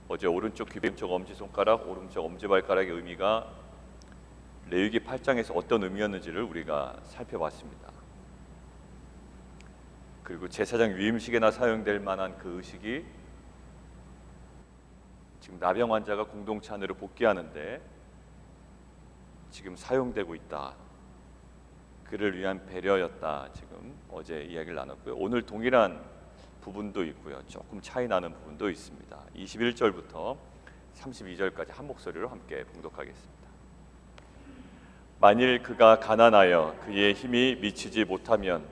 어제 오른쪽 귀, 왼쪽 엄지손가락, 오른쪽 엄지발가락의 의미가 레위기 8장에서 어떤 의미였는지를 우리가 살펴봤습니다. 그리고 제사장 위임식에나 사용될 만한 그 의식이 지금 나병 환자가 공동체 안으로 복귀하는데 지금 사용되고 있다. 그를 위한 배려였다. 지금 어제 이야기를 나눴고요. 오늘 동일한 부분도 있고요. 조금 차이 나는 부분도 있습니다. 21절부터 32절까지 한 목소리로 함께 봉독하겠습니다. 만일 그가 가난하여 그의 힘이 미치지 못하면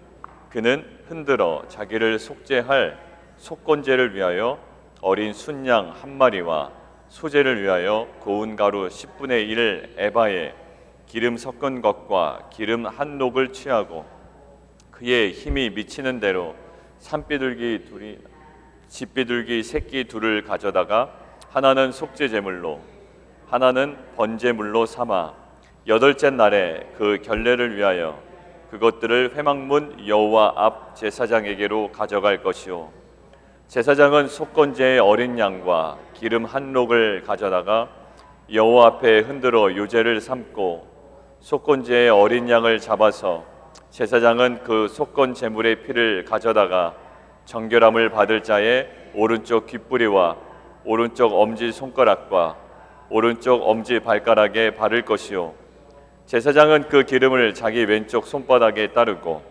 그는 흔들어 자기를 속죄할 속건제를 위하여 어린 순양 한 마리와 소제를 위하여 고운 가루 10분의 1 에바에 기름 섞은 것과 기름 한 녹을 취하고 그의 힘이 미치는 대로 산비둘기 둘이 집비둘기 새끼 둘을 가져다가 하나는 속죄 제물로 하나는 번제물로 삼아 여덟째 날에 그 결례를 위하여 그것들을 회막문 여호와 앞 제사장에게로 가져갈 것이요 제사장은 속건제의 어린 양과 기름 한 녹을 가져다가 여호와 앞에 흔들어 요제를 삼고 속건제의 어린 양을 잡아서 제사장은 그 속건 제물의 피를 가져다가 정결함을 받을 자의 오른쪽 귓뿌리와 오른쪽 엄지 손가락과 오른쪽 엄지 발가락에 바를 것이요 제사장은 그 기름을 자기 왼쪽 손바닥에 따르고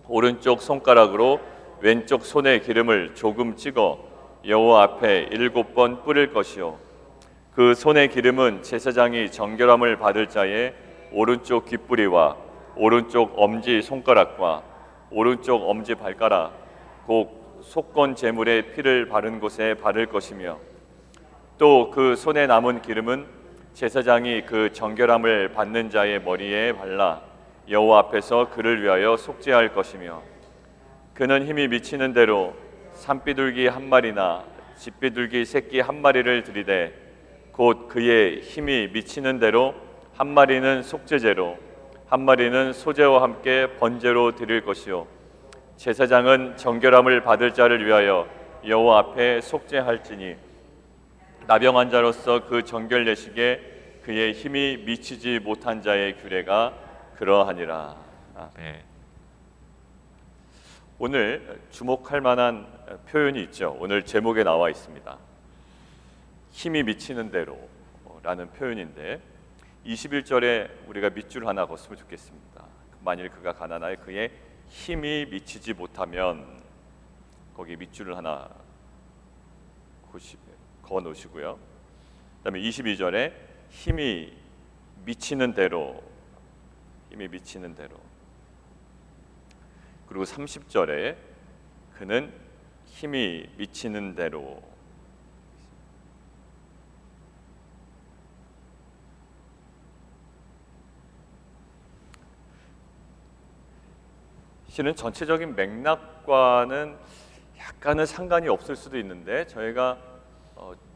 오른쪽 손가락으로 왼쪽 손에 기름을 조금 찍어 여호와 앞에 7번 뿌릴 것이요 그 손의 기름은 제사장이 정결함을 받을 자의 오른쪽 귓뿌리와 오른쪽 엄지 손가락과 오른쪽 엄지 발가락 곧 속건 제물의 피를 바른 곳에 바를 것이며 또 그 손에 남은 기름은 제사장이 그 정결함을 받는 자의 머리에 발라 여호와 앞에서 그를 위하여 속죄할 것이며 그는 힘이 미치는 대로 산비둘기 한 마리나 집비둘기 새끼 한 마리를 들이되 곧 그의 힘이 미치는 대로 한 마리는 속죄제로 한 마리는 소제와 함께 번제로 드릴 것이요 제사장은 정결함을 받을 자를 위하여 여호와 앞에 속죄할지니 나병 환자로서 그 정결 예식에 그의 힘이 미치지 못한 자의 규례가 그러하니라. 네. 오늘 주목할 만한 표현이 있죠. 오늘 제목에 나와 있습니다. 힘이 미치는 대로라는 표현인데 21절에 우리가 밑줄 하나 걷으면 좋겠습니다. 만일 그가 가난하여 그의 힘이 미치지 못하면 거기 밑줄을 하나 그어 놓으시고요. 그다음에 22절에 힘이 미치는 대로 그리고 30절에 그는 힘이 미치는 대로 실은 전체적인 맥락과는 약간은 상관이 없을 수도 있는데 저희가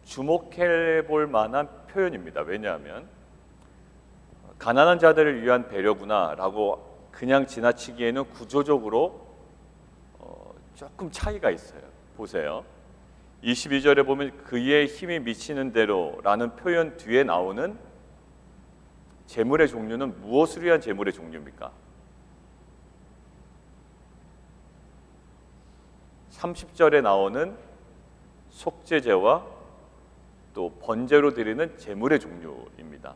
주목해 볼 만한 표현입니다. 왜냐하면 가난한 자들을 위한 배려구나 라고 그냥 지나치기에는 구조적으로 조금 차이가 있어요. 보세요. 22절에 보면 그의 힘이 미치는 대로 라는 표현 뒤에 나오는 제물의 종류는 무엇을 위한 제물의 종류입니까? 30절에 나오는 속죄제와 또 번제로 드리는 제물의 종류입니다.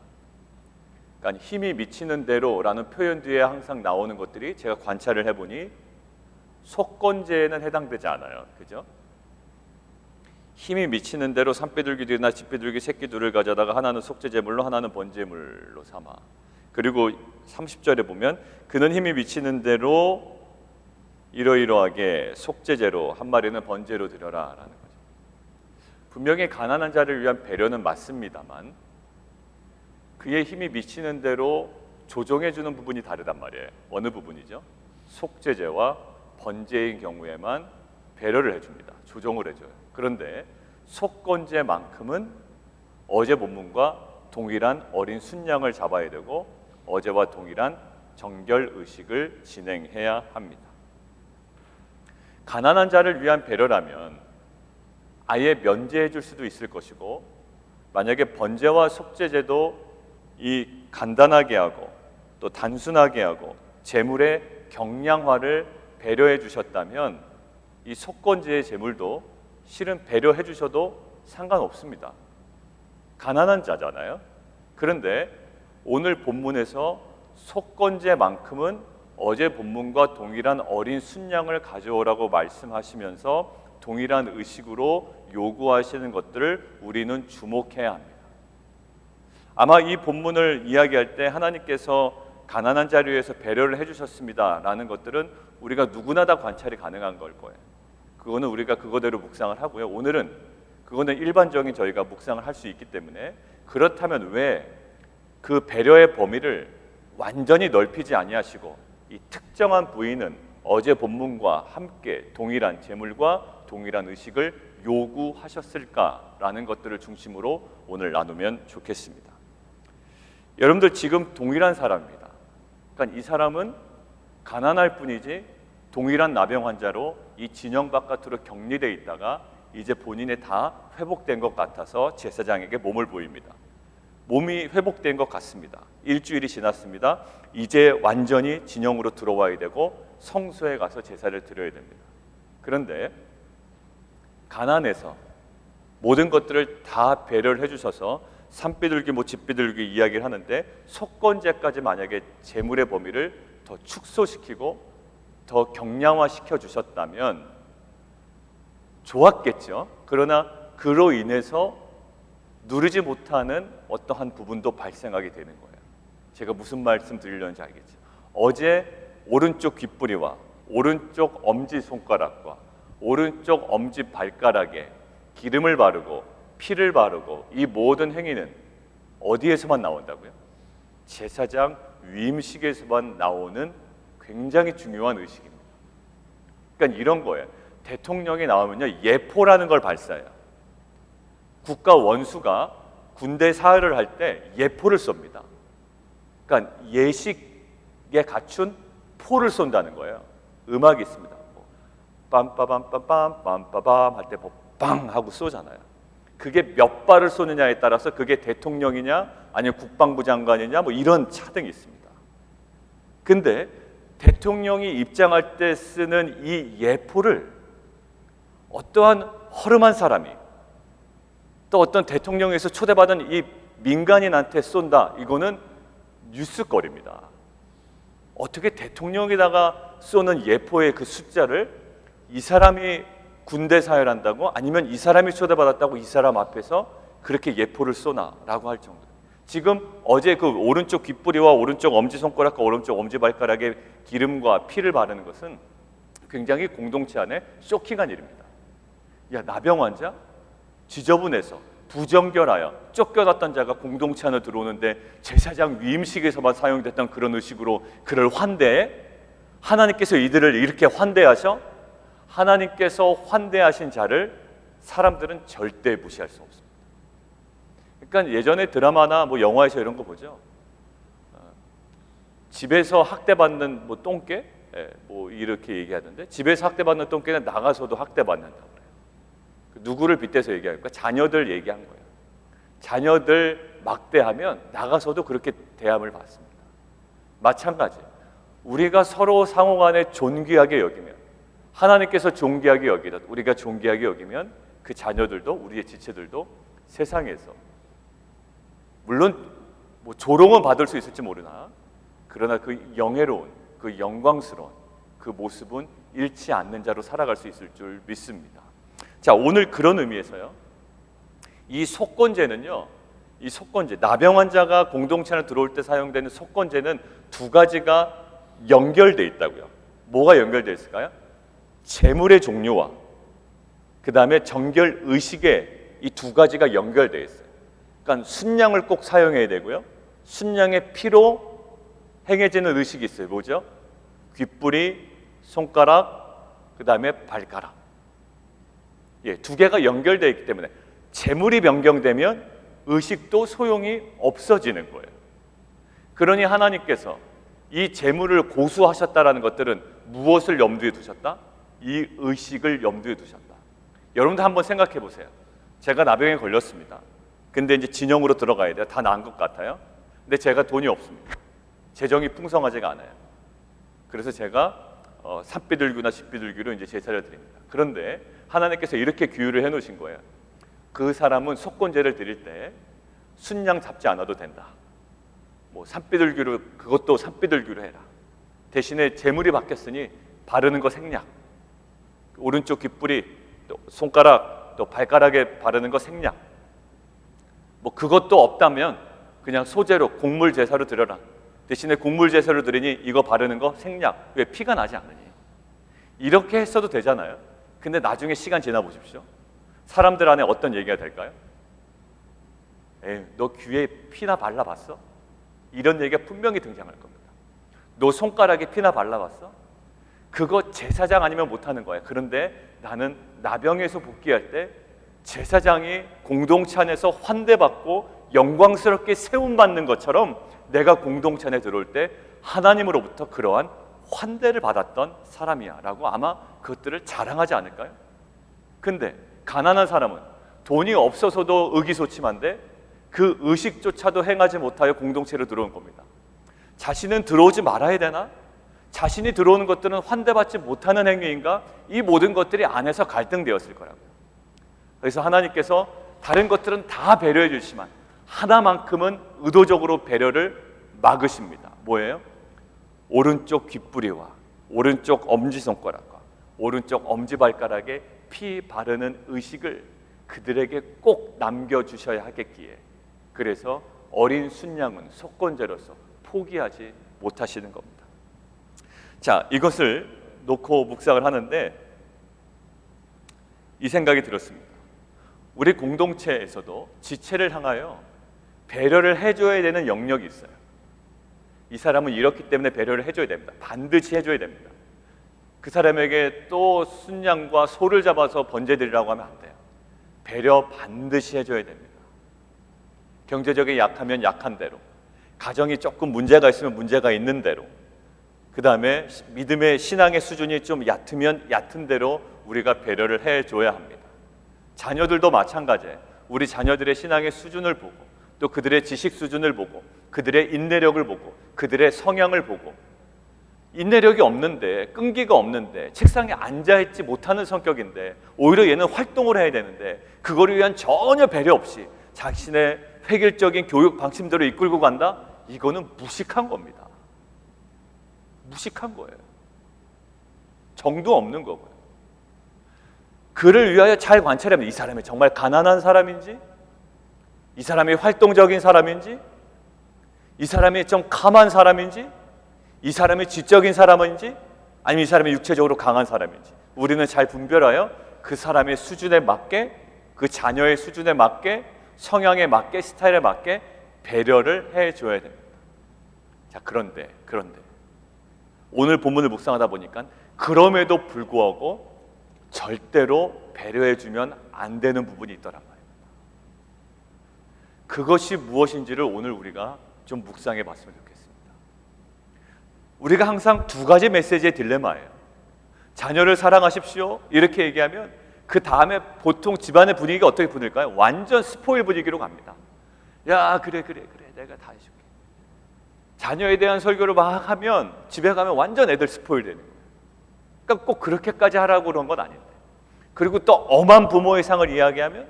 그러니까 힘이 미치는 대로라는 표현 뒤에 항상 나오는 것들이 제가 관찰을 해보니 속건제에는 해당되지 않아요. 그죠? 힘이 미치는 대로 산비둘기들이나 집비둘기 새끼들을 가져다가 하나는 속죄제물로 하나는 번제물로 삼아. 그리고 30절에 보면 그는 힘이 미치는 대로 이러이러하게 속죄제로 한 마리는 번제로 드려라 라는 거죠. 분명히 가난한 자를 위한 배려는 맞습니다만 그의 힘이 미치는 대로 조정해 주는 부분이 다르단 말이에요. 어느 부분이죠? 속죄제와 번제인 경우에만 배려를 해줍니다. 조정을 해줘요. 그런데 속건제만큼은 어제 본문과 동일한 어린 순양을 잡아야 되고 어제와 동일한 정결 의식을 진행해야 합니다. 가난한 자를 위한 배려라면 아예 면제해 줄 수도 있을 것이고, 만약에 번제와 속죄제도 이 간단하게 하고 또 단순하게 하고 제물의 경량화를 배려해 주셨다면 이 속건제의 제물도 실은 배려해 주셔도 상관없습니다. 가난한 자잖아요. 그런데 오늘 본문에서 속건제만큼은 어제 본문과 동일한 어린 순양을 가져오라고 말씀하시면서 동일한 의식으로 요구하시는 것들을 우리는 주목해야 합니다. 아마 이 본문을 이야기할 때 하나님께서 가난한 자를 위해서 배려를 해주셨습니다 라는 것들은 우리가 누구나 다 관찰이 가능한 걸 거예요. 그거는 우리가 그거대로 묵상을 하고요. 오늘은 그거는 일반적인 저희가 묵상을 할 수 있기 때문에, 그렇다면 왜 그 배려의 범위를 완전히 넓히지 아니하시고 이 특정한 부위는 어제 본문과 함께 동일한 제물과 동일한 의식을 요구하셨을까라는 것들을 중심으로 오늘 나누면 좋겠습니다. 여러분들 지금 동일한 사람입니다. 그러니까 이 사람은 가난할 뿐이지 동일한 나병 환자로 이 진영 바깥으로 격리되어 있다가 이제 본인이 다 회복된 것 같아서 제사장에게 몸을 보입니다. 몸이 회복된 것 같습니다. 일주일이 지났습니다. 이제 완전히 진영으로 들어와야 되고 성소에 가서 제사를 드려야 됩니다. 그런데 가난해서 모든 것들을 다 배려를 해주셔서 산비둘기 집비둘기 이야기를 하는데, 속건제까지 만약에 제물의 범위를 더 축소시키고 더 경량화시켜 주셨다면 좋았겠죠. 그러나 그로 인해서 누리지 못하는 어떠한 부분도 발생하게 되는 거예요. 제가 무슨 말씀 드리려는지 알겠죠. 어제 오른쪽 귓뿌리와 오른쪽 엄지손가락과 오른쪽 엄지발가락에 기름을 바르고 피를 바르고 이 모든 행위는 어디에서만 나온다고요? 제사장 위임식에서만 나오는 굉장히 중요한 의식입니다. 그러니까 이런 거예요. 대통령이 나오면요, 예포라는 걸 발사해요. 국가 원수가 군대 사흘을 할 때 예포를 쏩니다. 그러니까 예식에 갖춘 포를 쏜다는 거예요. 음악이 있습니다. 빰빠밤빰빰 빰빠밤 할 때 빵 하고 쏘잖아요. 그게 몇 발을 쏘느냐에 따라서 그게 대통령이냐 아니면 국방부 장관이냐 뭐 이런 차등이 있습니다. 근데 대통령이 입장할 때 쓰는 이 예포를 어떠한 허름한 사람이 또 어떤 대통령에서 초대받은 이 민간인한테 쏜다, 이거는 뉴스거리입니다. 어떻게 대통령에다가 쏘는 예포의 그 숫자를 이 사람이 군대 사열한다고, 아니면 이 사람이 초대받았다고 이 사람 앞에서 그렇게 예포를 쏘나라고 할 정도. 지금 어제 그 오른쪽 귓뿌리와 오른쪽 엄지손가락과 오른쪽 엄지발가락에 기름과 피를 바르는 것은 굉장히 공동체 안에 쇼킹한 일입니다. 야, 나병 환자? 지저분해서 부정결하여 쫓겨났던 자가 공동체 안에 들어오는데 제사장 위임식에서만 사용됐던 그런 의식으로 그를 환대해? 하나님께서 이들을 이렇게 환대하셔? 하나님께서 환대하신 자를 사람들은 절대 무시할 수 없습니다. 그러니까 예전에 드라마나 뭐 영화에서 이런 거 보죠. 집에서 학대받는 뭐 똥개? 뭐 이렇게 얘기하던데, 집에서 학대받는 똥개는 나가서도 학대받는다고 그래요. 누구를 빗대서 얘기할까? 자녀들 얘기한 거예요. 자녀들 막대하면 나가서도 그렇게 대함을 받습니다. 마찬가지, 우리가 서로 상호간에 존귀하게 여기면, 하나님께서 존귀하게 여기듯 우리가 존귀하게 여기면 그 자녀들도, 우리의 지체들도 세상에서 물론 뭐 조롱은 받을 수 있을지 모르나, 그러나 그 영예로운, 그 영광스러운 그 모습은 잃지 않는 자로 살아갈 수 있을 줄 믿습니다. 자, 오늘 그런 의미에서요, 이 속건제는요, 이 속건제, 나병 환자가 공동체 안에 들어올 때 사용되는 속건제는 두 가지가 연결돼 있다고요. 뭐가 연결돼 있을까요? 제물의 종류와 그 다음에 정결 의식의 이 두 가지가 연결돼 있어요. 그러니까 순양을 꼭 사용해야 되고요, 순양의 피로 행해지는 의식이 있어요. 뭐죠? 귓뿌리, 손가락, 그 다음에 발가락. 두 개가 연결되어 있기 때문에 제물이 변경되면 의식도 소용이 없어지는 거예요. 그러니 하나님께서 이 제물을 고수하셨다라는 것들은 무엇을 염두에 두셨다? 이 의식을 염두에 두셨다. 여러분도 한번 생각해 보세요. 제가 나병에 걸렸습니다. 근데 이제 진영으로 들어가야 돼요. 다 나은 것 같아요. 근데 제가 돈이 없습니다. 재정이 풍성하지가 않아요. 그래서 제가 산비둘기나 집비둘기로 이제 제사를 드립니다. 그런데 하나님께서 이렇게 규율을 해놓으신 거예요. 그 사람은 속건제를 드릴 때 순양 잡지 않아도 된다. 뭐 산비둘기로, 그것도 산비둘기로 해라. 대신에 재물이 바뀌었으니 바르는 거 생략. 오른쪽 귓불이, 또 손가락, 또 발가락에 바르는 거 생략. 뭐 그것도 없다면 그냥 소제로 곡물 제사로 드려라. 대신에 곡물 제사로 드리니 이거 바르는 거 생략. 왜? 피가 나지 않으니. 이렇게 했어도 되잖아요. 근데 나중에 시간 지나 보십시오. 사람들 안에 어떤 얘기가 될까요? 에이, 너 귀에 피나 발라봤어? 이런 얘기가 분명히 등장할 겁니다. 너 손가락에 피나 발라봤어? 그거 제사장 아니면 못하는 거야. 그런데 나는 나병에서 복귀할 때 제사장이 공동체 안에서 환대받고 영광스럽게 세움받는 것처럼 내가 공동체 안에 들어올 때 하나님으로부터 그러한 환대를 받았던 사람이야 라고 아마 그것들을 자랑하지 않을까요? 근데 가난한 사람은 돈이 없어서도 의기소침한데 그 의식조차도 행하지 못하여 공동체로 들어온 겁니다. 자신은 들어오지 말아야 되나? 자신이 들어오는 것들은 환대받지 못하는 행위인가? 이 모든 것들이 안에서 갈등되었을 거라고요. 그래서 하나님께서 다른 것들은 다 배려해 주시지만 하나만큼은 의도적으로 배려를 막으십니다. 뭐예요? 오른쪽 귓부리와 오른쪽 엄지손가락과 오른쪽 엄지발가락에 피 바르는 의식을 그들에게 꼭 남겨주셔야 하겠기에, 그래서 어린 순양은 속건제로서 포기하지 못하시는 겁니다. 자, 이것을 놓고 묵상을 하는데 이 생각이 들었습니다. 우리 공동체에서도 지체를 향하여 배려를 해줘야 되는 영역이 있어요. 이 사람은 이렇기 때문에 배려를 해줘야 됩니다. 반드시 해줘야 됩니다. 그 사람에게 또 순양과 소를 잡아서 번제드리라고 하면 안 돼요. 배려 반드시 해줘야 됩니다. 경제적인 약하면 약한 대로, 가정이 조금 문제가 있으면 문제가 있는 대로, 그 다음에 믿음의 신앙의 수준이 좀 얕으면 얕은 대로 우리가 배려를 해줘야 합니다. 자녀들도 마찬가지예요. 우리 자녀들의 신앙의 수준을 보고, 또 그들의 지식 수준을 보고, 그들의 인내력을 보고, 그들의 성향을 보고, 인내력이 없는데, 끈기가 없는데, 책상에 앉아있지 못하는 성격인데 오히려 얘는 활동을 해야 되는데 그거를 위한 전혀 배려 없이 자신의 획일적인 교육 방침대로 이끌고 간다? 이거는 무식한 겁니다. 무식한 거예요. 정도 없는 거고요. 그를 위하여 잘 관찰하면 이 사람이 정말 가난한 사람인지, 이 사람이 활동적인 사람인지, 이 사람이 좀 감한 사람인지, 이 사람이 지적인 사람인지, 아니면 이 사람이 육체적으로 강한 사람인지 우리는 잘 분별하여 그 사람의 수준에 맞게, 그 자녀의 수준에 맞게, 성향에 맞게, 스타일에 맞게 배려를 해줘야 됩니다. 자, 그런데 오늘 본문을 묵상하다 보니까 그럼에도 불구하고 절대로 배려해주면 안 되는 부분이 있더란 말입니다. 그것이 무엇인지를 오늘 우리가 좀 묵상해 봤으면 좋겠습니다. 우리가 항상 두 가지 메시지의 딜레마예요. 자녀를 사랑하십시오 이렇게 얘기하면 그 다음에 보통 집안의 분위기가 어떻게 분일까요? 완전 스포일 분위기로 갑니다. 야, 그래 내가 다 해줄게. 자녀에 대한 설교를 막 하면 집에 가면 완전 애들 스포일 되는 거예요. 그러니까 꼭 그렇게까지 하라고 그런 건 아닌데, 그리고 또 엄한 부모의 상을 이야기하면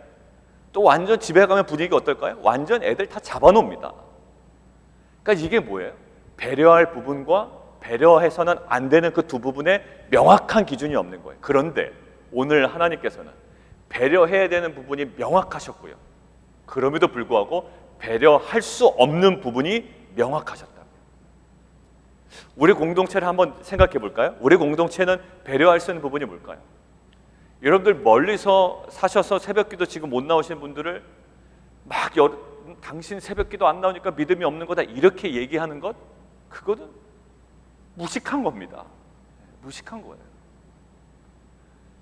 또 완전 집에 가면 분위기가 어떨까요? 완전 애들 다 잡아놓습니다. 그러니까 이게 뭐예요? 배려할 부분과 배려해서는 안 되는 그 두 부분에 명확한 기준이 없는 거예요. 그런데 오늘 하나님께서는 배려해야 되는 부분이 명확하셨고요, 그럼에도 불구하고 배려할 수 없는 부분이 명확하셨다. 우리 공동체를 한번 생각해 볼까요? 우리 공동체는 배려할 수 있는 부분이 뭘까요? 여러분들 멀리서 사셔서 새벽기도 지금 못 나오신 분들을 막 당신 새벽기도 안 나오니까 믿음이 없는 거다 이렇게 얘기하는 것, 그거는 무식한 겁니다. 무식한 거예요.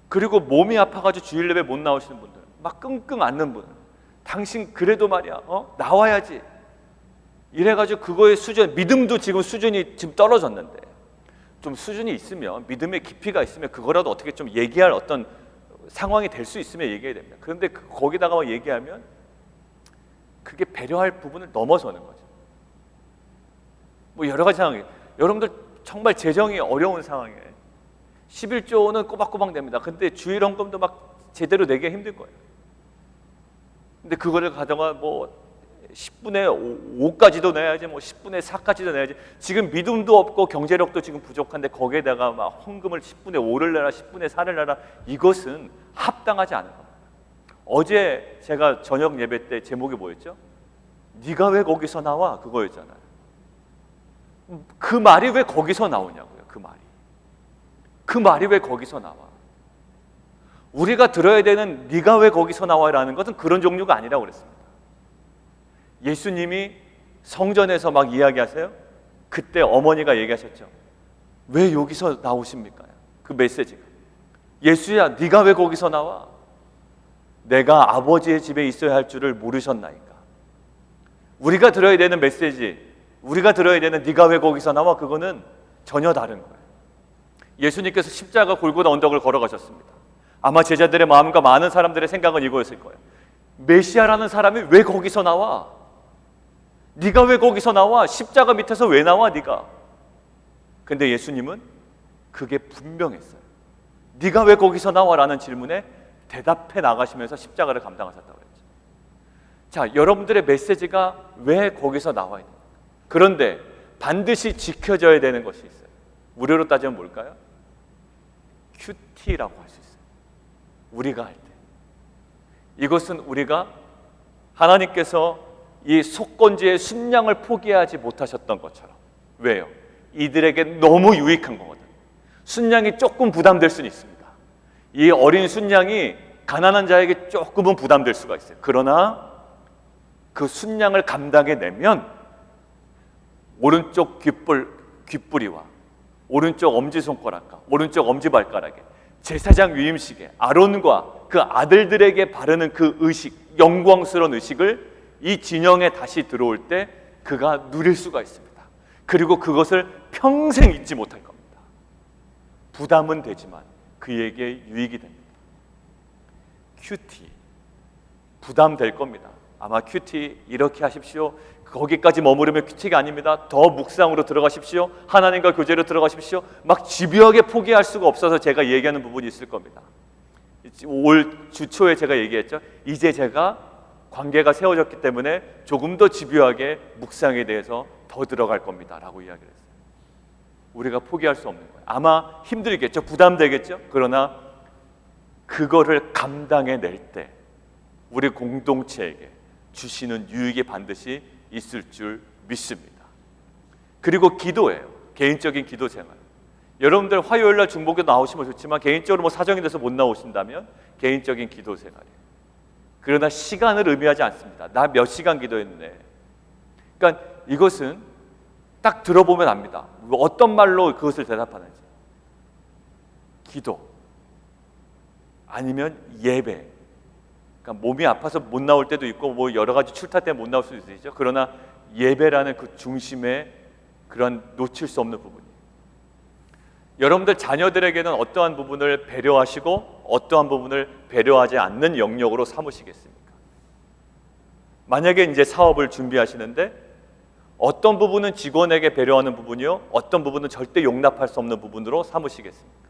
그리고 몸이 아파가지고 주일 예배 못 나오시는 분들, 막 끙끙 앓는 분, 당신 그래도 말이야 나와야지 이래가지고 그거의 수준, 믿음도 지금 수준이 지금 떨어졌는데 좀 수준이 있으면, 믿음의 깊이가 있으면 그거라도 어떻게 좀 얘기할 어떤 상황이 될 수 있으면 얘기해야 됩니다. 그런데 거기다가 얘기하면 그게 배려할 부분을 넘어서는 거죠. 뭐 여러 가지 상황이, 여러분들 정말 재정이 어려운 상황에 11조는 꼬박꼬박 냅니다. 근데 주일헌금도 막 제대로 내기가 힘들 거예요. 근데 그거를 가져가 뭐 10분의 5까지도 내야지, 뭐 10분의 4까지도 내야지. 지금 믿음도 없고 경제력도 지금 부족한데 거기에다가 막 헌금을 10분의 5를 내라, 10분의 4를 내라. 이것은 합당하지 않은 겁니다. 어제 제가 저녁 예배 때 제목이 뭐였죠? 네가 왜 거기서 나와? 그거였잖아요. 그 말이 왜 거기서 나오냐고요. 그 말이 왜 거기서 나와? 우리가 들어야 되는 네가 왜 거기서 나와라는 것은 그런 종류가 아니라고 그랬습니다. 예수님이 성전에서 막 이야기하세요. 그때 어머니가 얘기하셨죠. 왜 여기서 나오십니까? 그 메시지가, 예수야 네가 왜 거기서 나와? 내가 아버지의 집에 있어야 할 줄을 모르셨나이까. 우리가 들어야 되는 메시지, 우리가 들어야 되는 네가 왜 거기서 나와, 그거는 전혀 다른 거예요. 예수님께서 십자가 골고다 언덕을 걸어가셨습니다. 아마 제자들의 마음과 많은 사람들의 생각은 이거였을 거예요. 메시아라는 사람이 왜 거기서 나와? 네가 왜 거기서 나와? 십자가 밑에서 왜 나와 네가? 근데 예수님은 그게 분명했어요. 네가 왜 거기서 나와? 라는 질문에 대답해 나가시면서 십자가를 감당하셨다고 했죠. 자, 여러분들의 메시지가 왜 거기서 나와 있는 거예요? 그런데 반드시 지켜져야 되는 것이 있어요. 우리로 따지면 뭘까요? 큐티라고 할 수 있어요. 우리가 할 때. 이것은 우리가 하나님께서 이 속건제의 순양을 포기하지 못하셨던 것처럼. 왜요? 이들에게 너무 유익한 거거든. 순양이 조금 부담될 수는 있습니다. 이 어린 순양이 가난한 자에게 조금은 부담될 수가 있어요. 그러나 그 순양을 감당해내면 오른쪽 귓불이와 오른쪽 엄지손가락과 오른쪽 엄지발가락에 제사장 위임식에 아론과 그 아들들에게 바르는 그 의식, 영광스러운 의식을 이 진영에 다시 들어올 때 그가 누릴 수가 있습니다. 그리고 그것을 평생 잊지 못할 겁니다. 부담은 되지만 그에게 유익이 됩니다. 큐티, 부담될 겁니다. 아마 큐티 이렇게 하십시오. 거기까지 머무르면 큐티가 아닙니다. 더 묵상으로 들어가십시오. 하나님과 교제로 들어가십시오. 막 집요하게 포기할 수가 없어서 제가 얘기하는 부분이 있을 겁니다. 올 주초에 제가 얘기했죠. 이제 제가 관계가 세워졌기 때문에 조금 더 집요하게 묵상에 대해서 더 들어갈 겁니다 라고 이야기를 했어요. 우리가 포기할 수 없는 거예요. 아마 힘들겠죠. 부담되겠죠. 그러나 그거를 감당해낼 때 우리 공동체에게 주시는 유익이 반드시 있을 줄 믿습니다. 그리고 기도예요. 개인적인 기도 생활. 여러분들 화요일날 중보기도 나오시면 좋지만 개인적으로 뭐 사정이 돼서 못 나오신다면 개인적인 기도 생활이에요. 그러나 시간을 의미하지 않습니다. 나 몇 시간 기도했네. 그러니까 이것은 딱 들어보면 압니다. 어떤 말로 그것을 대답하는지. 기도 아니면 예배. 그러니까 몸이 아파서 못 나올 때도 있고 뭐 여러 가지 출타 때문에 못 나올 수도 있죠. 그러나 예배라는 그 중심에 그런 놓칠 수 없는 부분이. 여러분들 자녀들에게는 어떠한 부분을 배려하시고 어떠한 부분을 배려하지 않는 영역으로 삼으시겠습니까? 만약에 이제 사업을 준비하시는데 어떤 부분은 직원에게 배려하는 부분이요, 어떤 부분은 절대 용납할 수 없는 부분으로 삼으시겠습니까?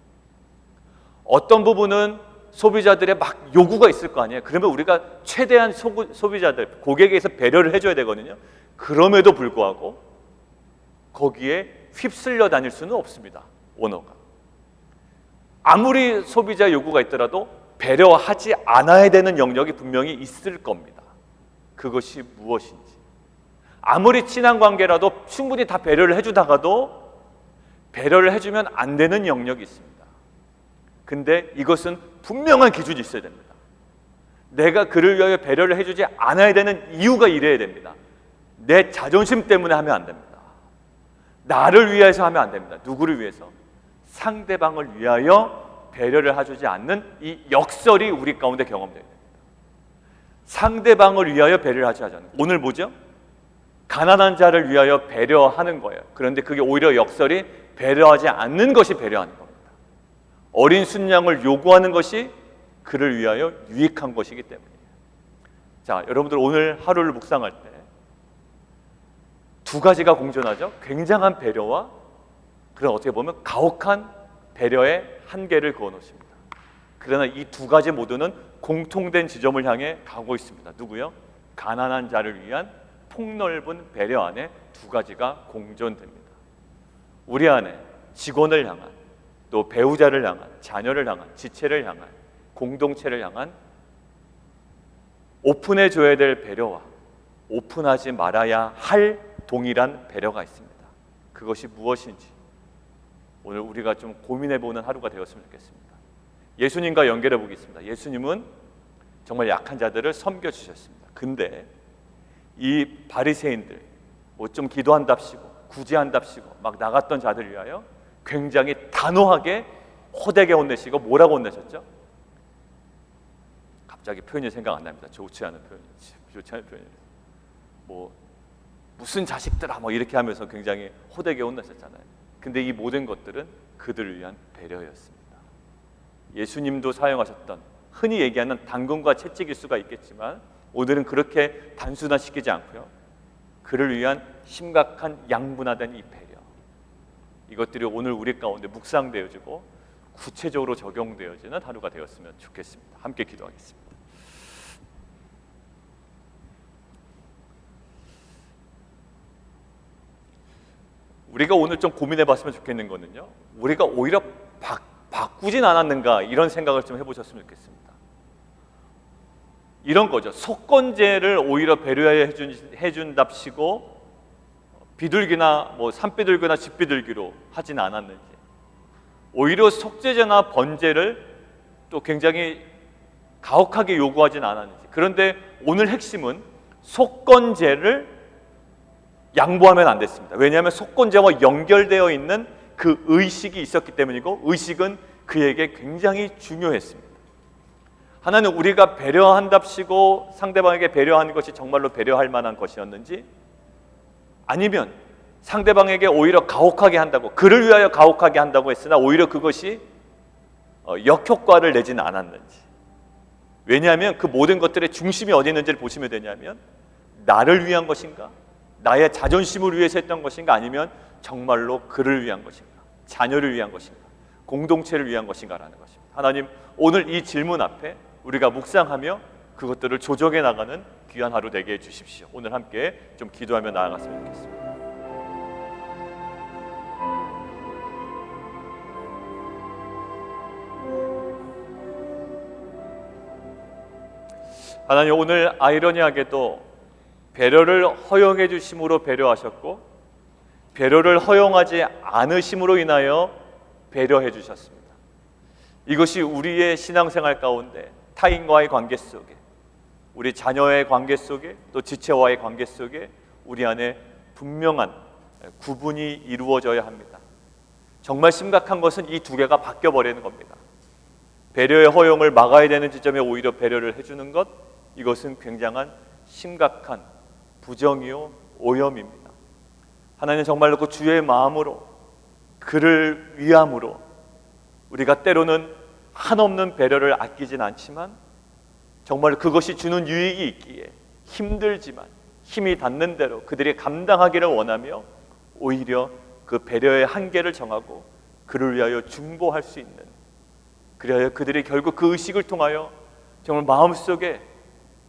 어떤 부분은 소비자들의 막 요구가 있을 거 아니에요. 그러면 우리가 최대한 소비자들, 고객에게서 배려를 해줘야 되거든요. 그럼에도 불구하고 거기에 휩쓸려 다닐 수는 없습니다. 오너가 아무리 소비자 요구가 있더라도 배려하지 않아야 되는 영역이 분명히 있을 겁니다. 그것이 무엇인지. 아무리 친한 관계라도 충분히 다 배려를 해주다가도 배려를 해주면 안 되는 영역이 있습니다. 근데 이것은 분명한 기준이 있어야 됩니다. 내가 그를 위하여 배려를 해주지 않아야 되는 이유가 이래야 됩니다. 내 자존심 때문에 하면 안 됩니다. 나를 위해서 하면 안 됩니다. 누구를 위해서? 상대방을 위하여 배려를 해주지 않는 이 역설이 우리 가운데 경험되어야 됩니다. 상대방을 위하여 배려를 하지 않는. 오늘 뭐죠? 가난한 자를 위하여 배려하는 거예요. 그런데 그게 오히려 역설이 배려하지 않는 것이 배려하는 겁니다. 어린 순양을 요구하는 것이 그를 위하여 유익한 것이기 때문이에요. 자, 여러분들 오늘 하루를 묵상할 때 두 가지가 공존하죠. 굉장한 배려와 그런 어떻게 보면 가혹한 배려의 한계를 그어 놓습니다. 그러나 이 두 가지 모두는 공통된 지점을 향해 가고 있습니다. 누구요? 가난한 자를 위한 폭넓은 배려 안에 두 가지가 공존됩니다. 우리 안에 직원을 향한, 또 배우자를 향한, 자녀를 향한, 지체를 향한, 공동체를 향한 오픈해 줘야 될 배려와 오픈하지 말아야 할 동일한 배려가 있습니다. 그것이 무엇인지 오늘 우리가 좀 고민해보는 하루가 되었으면 좋겠습니다. 예수님과 연결해 보겠습니다. 예수님은 정말 약한 자들을 섬겨주셨습니다. 근데 이 바리새인들 뭐 좀 기도한답시고 구제한답시고 막 나갔던 자들 위하여 굉장히 단호하게 호되게 혼내시고 뭐라고 혼내셨죠? 갑자기 표현이 생각 안 납니다. 좋지 않은 표현이에요. 뭐 무슨 자식들아 뭐 이렇게 하면서 굉장히 호되게 혼내셨잖아요. 근데 이 모든 것들은 그들을 위한 배려였습니다. 예수님도 사용하셨던 흔히 얘기하는 당근과 채찍일 수가 있겠지만 오늘은 그렇게 단순화시키지 않고요. 그를 위한 심각한 양분화된 이 배려, 이것들이 오늘 우리 가운데 묵상되어지고 구체적으로 적용되어지는 하루가 되었으면 좋겠습니다. 함께 기도하겠습니다. 우리가 오늘 좀 고민해봤으면 좋겠는 거는요, 우리가 오히려 바꾸진 않았는가 이런 생각을 좀 해보셨으면 좋겠습니다. 이런 거죠. 속건제를 오히려 배려해 준답시고 비둘기나 뭐 산비둘기나 집비둘기로 하진 않았는지, 오히려 속죄제나 번제를 또 굉장히 가혹하게 요구하진 않았는지. 그런데 오늘 핵심은 속건제를 양보하면 안 됐습니다. 왜냐하면 속건제와 연결되어 있는 그 의식이 있었기 때문이고, 의식은 그에게 굉장히 중요했습니다. 하나는 우리가 배려한답시고 상대방에게 배려하는 것이 정말로 배려할 만한 것이었는지, 아니면 상대방에게 오히려 가혹하게 한다고, 그를 위하여 가혹하게 한다고 했으나 오히려 그것이 역효과를 내지는 않았는지. 왜냐하면 그 모든 것들의 중심이 어디 있는지를 보시면 되냐면, 나를 위한 것인가, 나의 자존심을 위해서 했던 것인가, 아니면 정말로 그를 위한 것인가, 자녀를 위한 것인가, 공동체를 위한 것인가라는 것입니다. 하나님, 오늘 이 질문 앞에 우리가 묵상하며 그것들을 조정해 나가는 귀한 하루 되게 해주십시오. 오늘 함께 좀 기도하며 나아갔으면 좋겠습니다. 하나님, 오늘 아이러니하게도 배려를 허용해 주심으로 배려하셨고, 배려를 허용하지 않으심으로 인하여 배려해 주셨습니다. 이것이 우리의 신앙생활 가운데 타인과의 관계 속에, 우리 자녀의 관계 속에, 또 지체와의 관계 속에 우리 안에 분명한 구분이 이루어져야 합니다. 정말 심각한 것은 이 두 개가 바뀌어버리는 겁니다. 배려의 허용을 막아야 되는 지점에 오히려 배려를 해주는 것, 이것은 굉장한 심각한 부정이요 오염입니다. 하나님, 정말로 그 주의 마음으로 그를 위함으로 우리가 때로는 한없는 배려를 아끼진 않지만 정말 그것이 주는 유익이 있기에 힘들지만 힘이 닿는 대로 그들이 감당하기를 원하며 오히려 그 배려의 한계를 정하고 그를 위하여 중보할 수 있는, 그래야 그들이 결국 그 의식을 통하여 정말 마음속에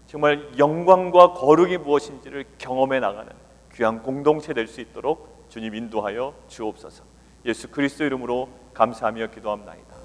정말 영광과 거룩이 무엇인지를 경험해 나가는 귀한 공동체 될 수 있도록 주님 인도하여 주옵소서. 예수 그리스도 이름으로 감사하며 기도합나이다.